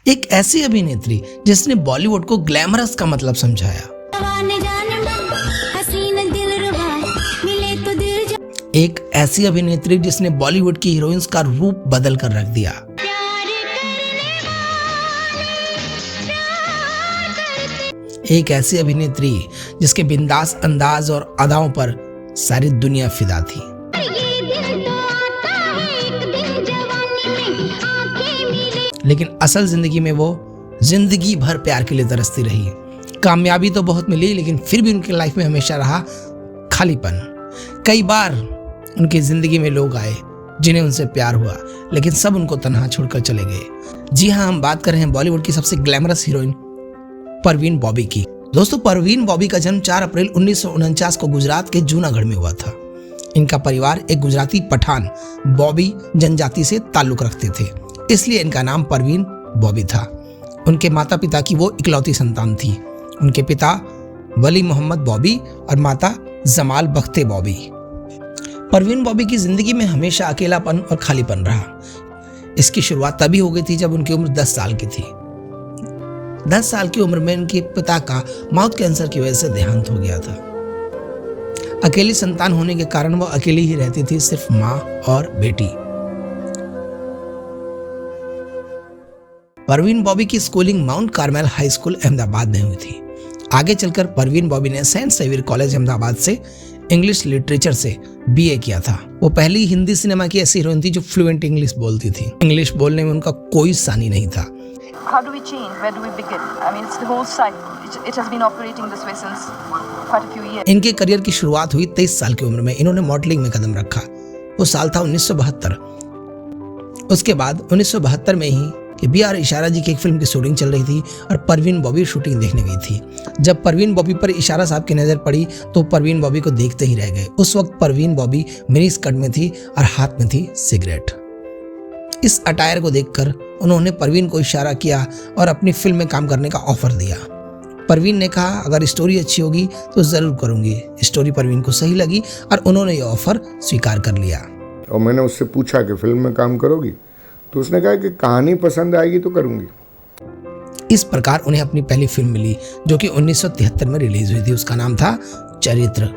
एक ऐसी अभिनेत्री जिसने बॉलीवुड को ग्लैमरस का मतलब समझाया। एक ऐसी अभिनेत्री जिसने बॉलीवुड की हीरोइंस का रूप बदल कर रख दिया। एक ऐसी अभिनेत्री जिसके बिंदास अंदाज और अदाओं पर सारी दुनिया फिदा थी। लेकिन असल जिंदगी में वो जिंदगी भर प्यार के लिए तरसती रही। कामयाबी तो बहुत मिली, लेकिन फिर भी उनकी लाइफ में हमेशा रहा खालीपन। कई बार उनकी जिंदगी में लोग आए जिन्हें उनसे प्यार हुआ, लेकिन सब उनको तन्हा छोड़कर चले गए। जी हाँ, हम बात कर रहे हैं बॉलीवुड की सबसे ग्लैमरस हीरोइन परवीन बॉबी की। दोस्तों, परवीन बॉबी का जन्म 4 अप्रैल 1949 को गुजरात के जूनागढ़ में हुआ था। इनका परिवार एक गुजराती पठान बॉबी जनजाति से ताल्लुक रखते थे, इसलिए इनका नाम परवीन बॉबी था। उनके माता पिता की वो इकलौती संतान थी। उनके पिता वली मोहम्मद बॉबी और माता जमाल बख्ते बॉबी। परवीन बॉबी की जिंदगी में हमेशा अकेलापन और खालीपन रहा। इसकी शुरुआत तभी हो गई थी जब उनकी उम्र 10 साल की थी। 10 साल की उम्र में उनके पिता का माउथ कैंसर की वजह से देहांत हो गया था। अकेली संतान होने के कारण वो अकेली ही रहती थी, सिर्फ माँ और बेटी। परवीन बॉबी की schooling mount Carmel high school Ahmedabad में हुई थी। आगे चलकर परवीन बॉबी ने सेंट सेवियर कॉलेज अहमदाबाद से इंग्लिश लिटरेचर से बीए किया था। वो पहली हिंदी सिनेमा की ऐसी हीरोइन थी जो फ्लुएंट इंग्लिश बोलती थी। इंग्लिश बोलने में उनका कोई सानी नहीं था। How do we change? Where do we begin? I mean, it's the whole cycle. It has been operating this way since quite a few years. इनके करियर की शुरुआत हुई 23 साल की उम्र में। इन्होंने मॉडलिंग में कदम रखा। वो साल था 1972। उसके बाद 1972 में ही कि बी.आर. इशारा जी की एक फिल्म की शूटिंग चल रही थी और परवीन बॉबी शूटिंग देखने गई थी। जब परवीन बॉबी पर इशारा साहब की नजर पड़ी तो परवीन बॉबी को देखते ही रह गए। उस वक्त परवीन बॉबी मिनी स्कर्ट में थी और हाथ में थी सिगरेट। इस अटायर को देखकर उन्होंने परवीन को इशारा किया और अपनी फिल्म में काम करने का ऑफर दिया। परवीन ने कहा, अगर स्टोरी अच्छी होगी तो जरूर करूंगी। स्टोरी परवीन को सही लगी और उन्होंने ये ऑफर स्वीकार कर लिया। और मैंने उससे पूछा कि फिल्म में काम करोगी, तो उसने कहा कि कहानी पसंद आएगी तो करूंगी। इस प्रकार उन्हें अपनी पहली फिल्म मिली जो कि 1973 में रिलीज हुई थी। उसका नाम था चरित्र।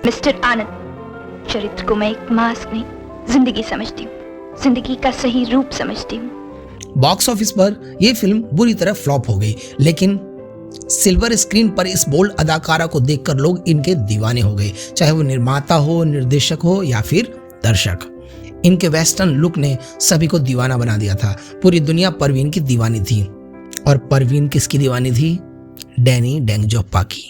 मिस्टर आनंद, चरित्र को मैं एक मास्क नहीं, जिंदगी समझती हूँ, जिंदगी का सही रूप समझती हूँ। बॉक्स ऑफिस पर यह फिल्म बुरी तरह फ्लॉप हो गई, लेकिन सिल्वर स्क्रीन पर इस बोल्ड अदाकारा को देखकर लोग इनके दीवाने हो गए, चाहे वो निर्माता हो, निर्देशक हो या फिर दर्शक। इनके वेस्टर्न लुक ने सभी को दीवाना बना दिया था। पूरी दुनिया परवीन की दीवानी थी। और परवीन किसकी दीवानी थी? डैनी डेंगजोंगपा की।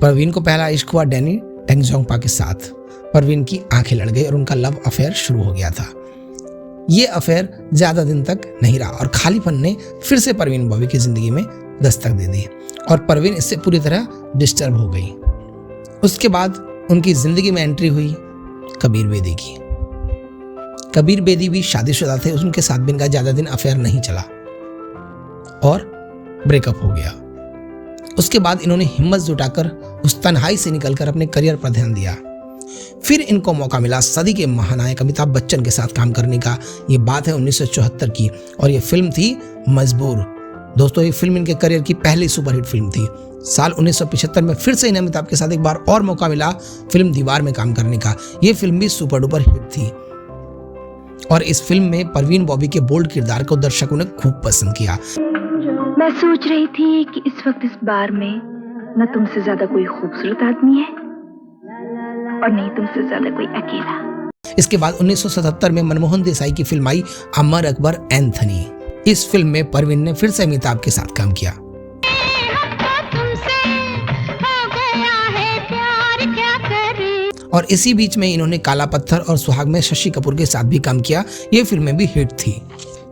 परवीन को पहला इश्क हुआ डैनी डेंगजोंगपा के साथ। परवीन की आंखें लड़ गई और उनका लव अफेयर शुरू हो गया था। ये अफेयर ज्यादा दिन तक नहीं रहा और खालीपन ने फिर से परवीन बॉबी की जिंदगी में दस्तक दे दी और परवीन इससे पूरी तरह डिस्टर्ब हो गई। उसके बाद उनकी जिंदगी में एंट्री हुई कबीर बेदी की। कबीर बेदी भी शादीशुदा थे। उनके साथ भी इनका ज्यादा दिन अफेयर नहीं चला और ब्रेकअप हो गया। उसके बाद इन्होंने हिम्मत जुटाकर उस तन्हाई से निकलकर अपने करियर पर ध्यान दिया। फिर इनको मौका मिला सदी के महानायक अमिताभ बच्चन के साथ काम करने का। ये बात है 1974 की और ये फिल्म थी मजबूर। दोस्तों, ये फिल्म इनके करियर की पहली सुपरहिट फिल्म थी। साल 1975 में फिर से इन्हें अमिताभ के साथ एक बार और मौका मिला फिल्म दीवार में काम करने का। ये फिल्म भी सुपर डुपर हिट थी और इस फिल्म में परवीन बॉबी के बोल्ड किरदार को दर्शकों ने खूब पसंद किया। मैं सोच रही थी कि इस वक्त इस बार में न तुमसे ज्यादा कोई खूबसूरत आदमी है और नहीं तुमसे ज्यादा कोई अकेला। इसके बाद 1977 में मनमोहन देसाई की फिल्म आई अमर अकबर एंथनी। इस फिल्म में परवीन ने फिर से अमिताभ के साथ काम किया। और इसी बीच में इन्होंने काला पत्थर और सुहाग में शशि कपूर के साथ भी काम किया। ये फिल्में भी हिट थी।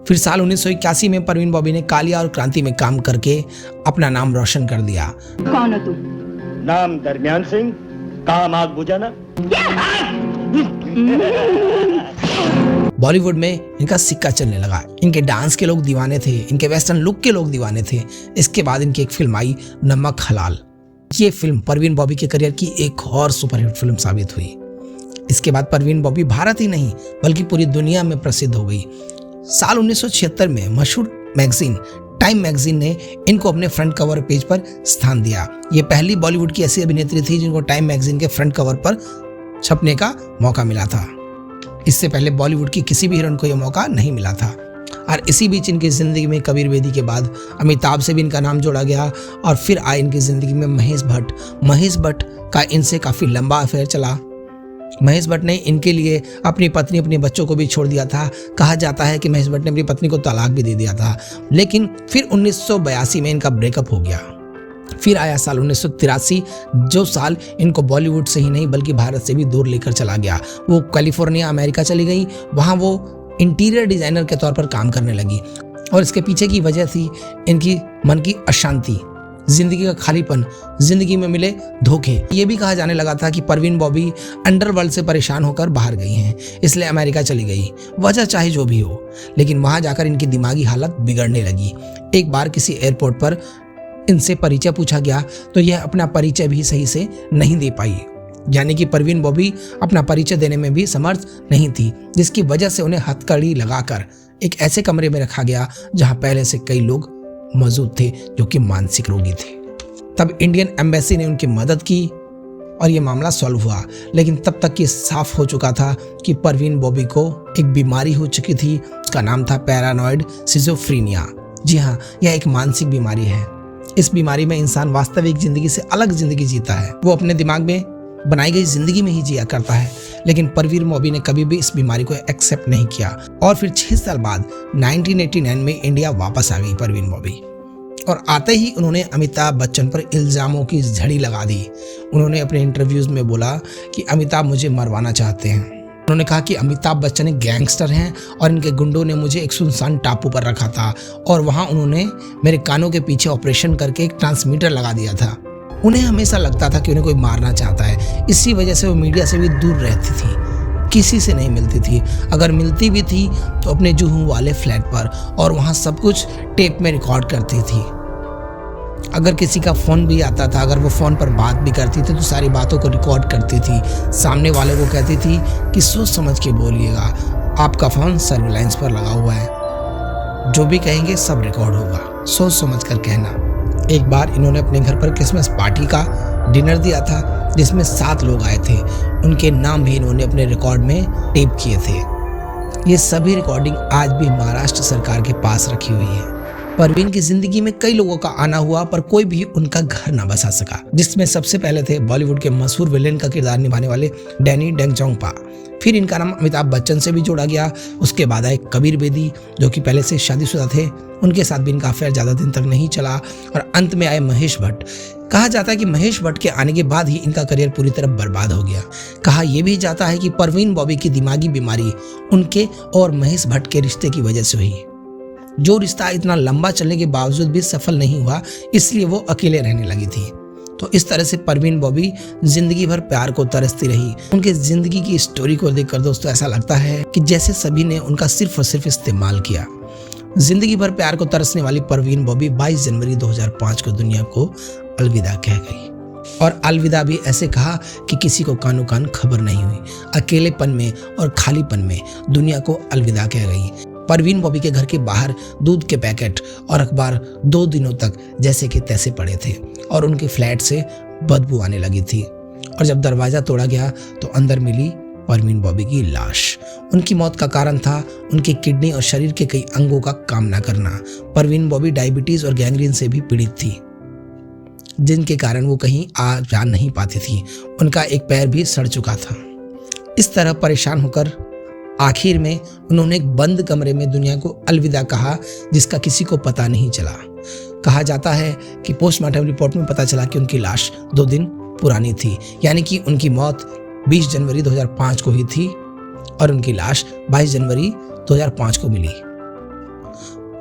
फिर साल 1981 में परवीन बॉबी ने कालिया और क्रांति में काम करके अपना नाम रोशन कर दिया। कौन हो तुम? नाम दरमियान सिंह, काम आग बुझाना। बॉलीवुड में इनका सिक्का चलने लगा। इनके डांस के लोग दीवाने थे, इनके वेस्टर्न लुक के लोग दीवाने थे। इसके बाद इनकी एक फिल्म आई नमक हलाल। ये फिल्म परवीन बॉबी के करियर की एक और सुपरहिट फिल्म साबित हुई। इसके बाद परवीन बॉबी भारत ही नहीं बल्कि पूरी दुनिया में प्रसिद्ध हो गई। साल 1976 में मशहूर मैगजीन टाइम मैगजीन ने इनको अपने फ्रंट कवर पेज पर स्थान दिया। ये पहली बॉलीवुड की ऐसी अभिनेत्री थी जिनको टाइम मैगजीन के फ्रंट कवर पर छपने का मौका मिला था। इससे पहले बॉलीवुड की किसी भी हीरोइन को यह मौका नहीं मिला था। और इसी बीच इनकी ज़िंदगी में कबीर बेदी के बाद अमिताभ से भी इनका नाम जोड़ा गया और फिर आए इनकी ज़िंदगी में महेश भट्ट। महेश भट्ट का इनसे काफ़ी लंबा अफेयर चला। महेश भट्ट ने इनके लिए अपनी पत्नी अपने बच्चों को भी छोड़ दिया था। कहा जाता है कि महेश भट्ट ने अपनी पत्नी को तलाक भी दे दिया था। लेकिन फिर 1982 में इनका ब्रेकअप हो गया। फिर आया साल 1983, जो साल इनको बॉलीवुड से ही नहीं बल्कि भारत से भी दूर लेकर चला गया। वो कैलिफोर्निया अमेरिका चली गई। वहाँ वो इंटीरियर डिज़ाइनर के तौर पर काम करने लगी और इसके पीछे की वजह थी इनकी मन की अशांति, जिंदगी का खालीपन, जिंदगी में मिले धोखे। ये भी कहा जाने लगा था कि परवीन बॉबी अंडरवर्ल्ड से परेशान होकर बाहर गई हैं, इसलिए अमेरिका चली गई। वजह चाहे जो भी हो, लेकिन वहाँ जाकर इनकी दिमागी हालत बिगड़ने लगी। एक बार किसी एयरपोर्ट पर इनसे परिचय पूछा गया तो यह अपना परिचय भी सही से नहीं दे पाई, यानी कि परवीन बॉबी अपना परिचय देने में भी समर्थ नहीं थी, जिसकी वजह से उन्हें हथकड़ी लगाकर एक ऐसे कमरे में रखा गया जहां पहले से कई लोग मौजूद थे जो कि मानसिक रोगी थे। तब इंडियन एम्बेसी ने उनकी मदद की और ये मामला सॉल्व हुआ। लेकिन तब तक ये साफ हो चुका था कि परवीन बॉबी को एक बीमारी हो चुकी थी। उसका नाम था पैरानॉइड सिजोफ्रेनिया। जी हाँ, यह एक मानसिक बीमारी है। इस बीमारी में इंसान वास्तविक जिंदगी से अलग जिंदगी जीता है। वो अपने दिमाग में बनाई गई जिंदगी में ही जिया करता है। लेकिन परवीन बॉबी ने कभी भी इस बीमारी को एक्सेप्ट नहीं किया और फिर 6 साल बाद 1989 में इंडिया वापस आ गई परवीन बॉबी। और आते ही उन्होंने अमिताभ बच्चन पर इल्जामों की झड़ी लगा दी। उन्होंने अपने इंटरव्यूज में बोला कि अमिताभ मुझे मरवाना चाहते हैं। उन्होंने कहा कि अमिताभ बच्चन एक गैंगस्टर हैं और इनके गुंडों ने मुझे एक सुनसान टापू पर रखा था और वहाँ उन्होंने मेरे कानों के पीछे ऑपरेशन करके एक ट्रांसमीटर लगा दिया था। उन्हें हमेशा लगता था कि उन्हें कोई मारना चाहता है। इसी वजह से वो मीडिया से भी दूर रहती थी, किसी से नहीं मिलती थी। अगर मिलती भी थी तो अपने जुहू वाले फ्लैट पर, और वहाँ सब कुछ टेप में रिकॉर्ड करती थी। अगर किसी का फ़ोन भी आता था, अगर वो फ़ोन पर बात भी करती थी तो सारी बातों को रिकॉर्ड करती थी। सामने वाले को कहती थी कि सोच समझ के बोलिएगा, आपका फ़ोन सर्विलांस पर लगा हुआ है, जो भी कहेंगे सब रिकॉर्ड होगा, सोच समझ कर कहना। एक बार इन्होंने अपने घर पर क्रिसमस पार्टी का डिनर दिया था जिसमें 7 लोग आए थे। उनके नाम भी इन्होंने अपने रिकॉर्ड में टेप किए थे। ये सभी रिकॉर्डिंग आज भी महाराष्ट्र सरकार के पास रखी हुई है। परवीन की जिंदगी में कई लोगों का आना हुआ पर कोई भी उनका घर ना बसा सका, जिसमें सबसे पहले थे बॉलीवुड के मशहूर विलेन का किरदार निभाने वाले डैनी डेंगजोंगपा। फिर इनका नाम अमिताभ बच्चन से भी जोड़ा गया। उसके बाद आए कबीर बेदी, जो कि पहले से शादीशुदा थे। उनके साथ भी इनका अफेयर ज़्यादा दिन तक नहीं चला। और अंत में आए महेश भट्ट। कहा जाता है कि महेश भट्ट के आने के बाद ही इनका करियर पूरी तरह बर्बाद हो गया। कहा यह भी जाता है कि परवीन बॉबी की दिमागी बीमारी उनके और महेश भट्ट के रिश्ते की वजह से हुई। जो रिश्ता इतना लंबा चलने के बावजूद भी सफल नहीं हुआ, इसलिए वो अकेले रहने लगी थी। तो इस तरह से परवीन बॉबी जिंदगी भर प्यार को तरसती रही। उनके जिंदगी की स्टोरी को देखकर दोस्तों ऐसा लगता है कि जैसे सभी ने उनका सिर्फ और सिर्फ इस्तेमाल किया। जिंदगी भर प्यार को तरसने वाली परवीन बॉबी 22 जनवरी 2005 को दुनिया को अलविदा कह गई। और अलविदा भी ऐसे कहा कि किसी को कानो कान खबर नहीं हुई। अकेलेपन में और खालीपन में दुनिया को अलविदा कह गई। परवीन बॉबी के घर के बाहर दूध के पैकेट और अखबार 2 दिनों तक जैसे कि तैसे पड़े थे और उनके फ्लैट से बदबू आने लगी थी। और जब दरवाज़ा तोड़ा गया तो अंदर मिली परवीन बॉबी की लाश। उनकी मौत का कारण था उनकी किडनी और शरीर के कई अंगों का काम न करना। परवीन बॉबी डायबिटीज़ और गैंग्रीन से भी पीड़ित थी, जिनके कारण वो कहीं आ जा नहीं पाती थी। उनका एक पैर भी सड़ चुका था। इस तरह परेशान होकर आखिर में उन्होंने एक बंद कमरे में दुनिया को अलविदा कहा, जिसका किसी को पता नहीं चला। कहा जाता है कि पोस्टमार्टम रिपोर्ट में पता चला कि उनकी लाश 2 दिन पुरानी थी, यानी कि उनकी मौत 20 जनवरी 2005 को हुई थी और उनकी लाश 22 जनवरी 2005 को मिली।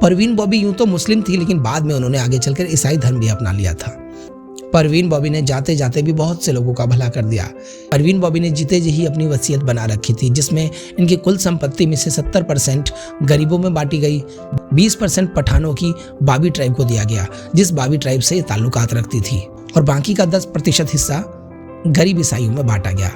परवीन बॉबी यूं तो मुस्लिम थी, लेकिन बाद में उन्होंने आगे चलकर ईसाई धर्म भी अपना लिया था। परवीन बॉबी ने जाते जाते भी बहुत से लोगों का भला कर दिया। परवीन बॉबी ने जीते जी ही अपनी वसीयत बना रखी थी, जिसमें इनकी कुल संपत्ति में से 70% गरीबों में बांटी गई, 20% पठानों की बाबी ट्राइब को दिया गया, जिस बाबी ट्राइब से ताल्लुकात रखती थी, और बाकी का 10% हिस्सा गरीब ईसाइयों में बांटा गया।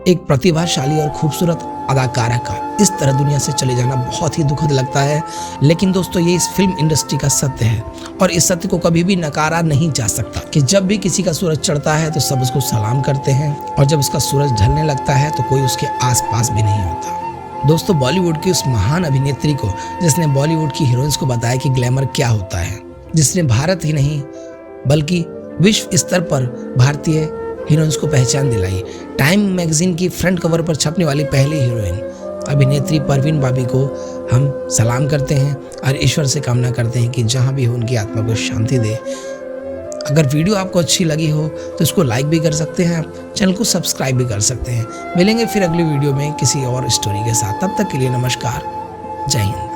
एक प्रतिभाशाली और खूबसूरत अदाकारा का इस तरह दुनिया से चले जाना बहुत ही दुखद लगता है। लेकिन दोस्तों ये इस फिल्म इंडस्ट्री का सत्य है और इस सत्य को कभी भी नकारा नहीं जा सकता कि जब भी किसी का सूरज चढ़ता है तो सब उसको सलाम करते हैं और जब उसका सूरज ढलने लगता है तो कोई उसके आसपास भी नहीं होता। दोस्तों बॉलीवुड की उस महान अभिनेत्री को जिसने बॉलीवुड की हीरोइंस को बताया कि ग्लैमर क्या होता है, जिसने भारत ही नहीं बल्कि विश्व स्तर पर भारतीय हीरोइंस को पहचान दिलाई, टाइम मैगजीन की फ्रंट कवर पर छपने वाली पहली हीरोइन अभिनेत्री परवीन बाबी को हम सलाम करते हैं और ईश्वर से कामना करते हैं कि जहां भी हो उनकी आत्मा को शांति दे। अगर वीडियो आपको अच्छी लगी हो तो इसको लाइक भी कर सकते हैं, चैनल को सब्सक्राइब भी कर सकते हैं। मिलेंगे फिर अगली वीडियो में किसी और स्टोरी के साथ, तब तक के लिए नमस्कार, जय हिंद।